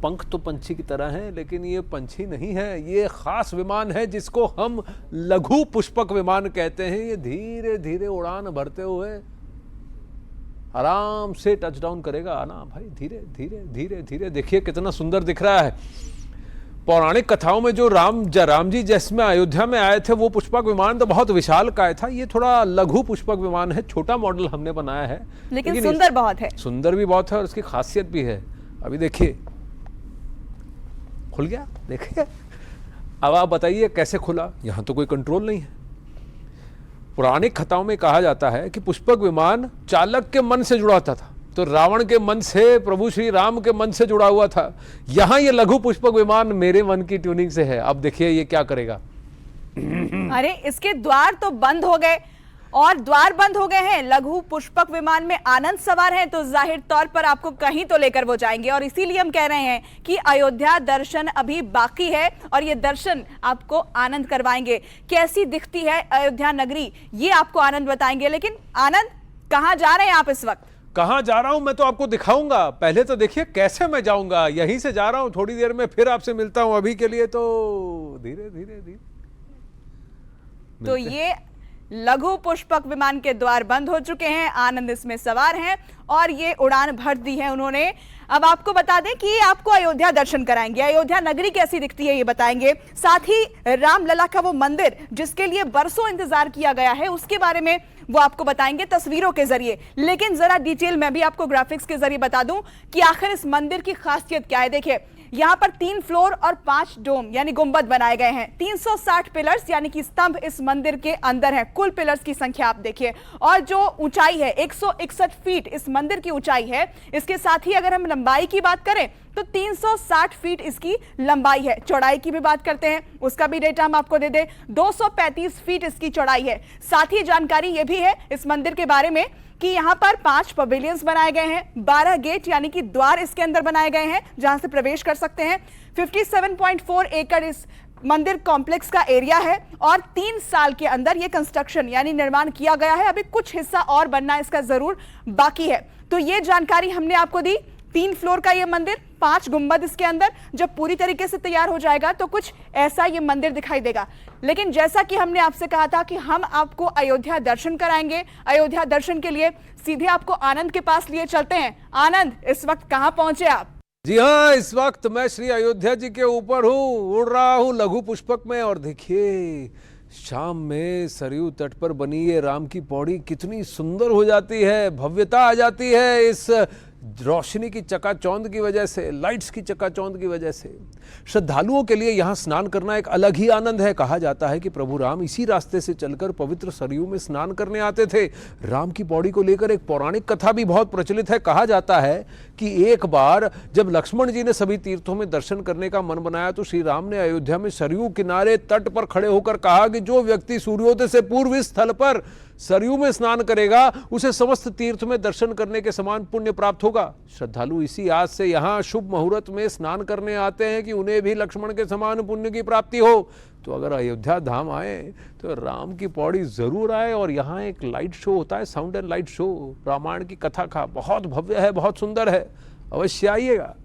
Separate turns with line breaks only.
पंख तो पंछी की तरह हैं, लेकिन ये पंछी नहीं है, ये खास विमान है जिसको हम लघु पुष्पक विमान कहते हैं। ये धीरे धीरे उड़ान भरते हुए आराम से टच डाउन करेगा ना भाई, धीरे धीरे धीरे धीरे। देखिए कितना सुंदर दिख रहा है। पौराणिक कथाओं में जो राम जी जिसमें अयोध्या में आए थे वो पुष्पक विमान तो बहुत विशाल काय था। ये थोड़ा लघु पुष्पक विमान है, छोटा मॉडल हमने बनाया है,
लेकिन सुंदर बहुत है,
सुंदर भी बहुत है और उसकी खासियत भी है। अभी देखिए खुल गया, देखिए। अब आप बताइए कैसे खुला, यहां तो कोई कंट्रोल नहीं है। पौराणिक कथाओं में कहा जाता है कि पुष्पक विमान चालक के मन से जुड़ा होता था, तो रावण के मन से, प्रभु श्री राम के मन से जुड़ा हुआ था। यहां ये लघु पुष्पक विमान मेरे मन की ट्यूनिंग से है। अब देखिए ये क्या करेगा।
अरे इसके द्वार तो बंद हो गए, और द्वार बंद हो गए हैं। लघु पुष्पक विमान में आनंद सवार हैं, तो जाहिर तौर पर आपको कहीं तो लेकर वो जाएंगे। और इसीलिए हम कह रहे हैं कि अयोध्या दर्शन अभी बाकी है और ये दर्शन आपको आनंद करवाएंगे। कैसी दिखती है अयोध्या नगरी, ये आपको आनंद बताएंगे। लेकिन आनंद, कहां जा रहे हैं आप इस वक्त?
कहां जा रहा हूं मैं तो आपको दिखाऊंगा। पहले तो देखिए कैसे मैं जाऊंगा। यहीं से जा रहा हूं, थोड़ी देर में फिर आपसे मिलता हूं। अभी के लिए तो धीरे धीरे धीरे।
तो ये लघु पुष्पक विमान के द्वार बंद हो चुके हैं, आनंद इसमें सवार हैं और ये उड़ान भर दी है उन्होंने। अब आपको बता दें कि आपको अयोध्या दर्शन कराएंगे, अयोध्या नगरी कैसी दिखती है ये बताएंगे। साथ ही रामलला का वो मंदिर जिसके लिए बरसों इंतजार किया गया है, उसके बारे में वो आपको बताएंगे तस्वीरों के जरिए। लेकिन जरा डिटेल में भी आपको ग्राफिक्स के जरिए बता दूं कि आखिर इस मंदिर की खासियत क्या है। देखिए यहां पर 3 फ्लोर और 5 डोम यानी गुंबद बनाए गए हैं। 360 पिलर्स यानी कि स्तंभ इस मंदिर के अंदर हैं। कुल पिलर्स की संख्या आप देखिए, और जो ऊंचाई है 161 फीट इस मंदिर की ऊंचाई है। इसके साथ ही अगर हम लंबाई की बात करें तो 360 फीट इसकी लंबाई है। चौड़ाई की भी बात करते हैं, उसका भी डेटा हम आपको दे दें, 235 फीट इसकी चौड़ाई है। साथ ही जानकारी यह भी है इस मंदिर के बारे में कि यहां पर 5 पवेलियंस बनाए गए हैं, 12 गेट यानी कि द्वार इसके अंदर बनाए गए हैं जहां से प्रवेश कर सकते हैं। 57.4 एकड़ इस मंदिर कॉम्प्लेक्स का एरिया है और 3 साल के अंदर यह कंस्ट्रक्शन यानी निर्माण किया गया है। अभी कुछ हिस्सा और बनना इसका जरूर बाकी है। तो यह जानकारी हमने आपको दी। 3 फ्लोर का यह मंदिर, 5 गुंबद इसके अंदर। जब पूरी तरीके से तैयार हो जाएगा तो कुछ ऐसा ये मंदिर दिखाई देगा। लेकिन जैसा कि हमने आपसे कहा था कि हम आपको अयोध्या दर्शन कराएंगे, अयोध्या दर्शन के लिए सीधे आपको आनंद के पास लिए चलते हैं। आनंद, इस वक्त कहां पहुंचे आप?
जी हाँ, इस वक्त मैं श्री अयोध्या जी के ऊपर हूँ, उड़ रहा हूँ लघु पुष्पक में। और देखिए शाम में सरयू तट पर बनी ये राम की पौड़ी कितनी सुंदर हो जाती है, भव्यता आ जाती है इस रोशनी की चकाचौंध की वजह से, लाइट्स की चकाचौंध की वजह से। श्रद्धालुओं के लिए यहाँ स्नान करना एक अलग ही आनंद है। कहा जाता है कि प्रभु राम इसी रास्ते से चलकर पवित्र सरयू में स्नान करने आते थे। राम की पौड़ी को लेकर एक पौराणिक कथा भी बहुत प्रचलित है। कहा जाता है कि एक बार जब लक्ष्मण जी ने सभी तीर्थों में दर्शन करने का मन बनाया तो श्री राम ने अयोध्या में सरयू किनारे तट पर खड़े होकर कहा कि जो व्यक्ति सूर्योदय से पूर्व इस स्थल पर सरयू में स्नान करेगा उसे समस्त तीर्थ में दर्शन करने के समान पुण्य प्राप्त होगा। श्रद्धालु इसी आज से यहाँ शुभ मुहूर्त में स्नान करने आते हैं कि उन्हें भी लक्ष्मण के समान पुण्य की प्राप्ति हो। तो अगर अयोध्या धाम आए तो राम की पौड़ी जरूर आए। और यहाँ एक लाइट शो होता है, sound and light show, Ramayana की कथा का, बहुत भव्य है, बहुत सुंदर है। अवश्य आइएगा।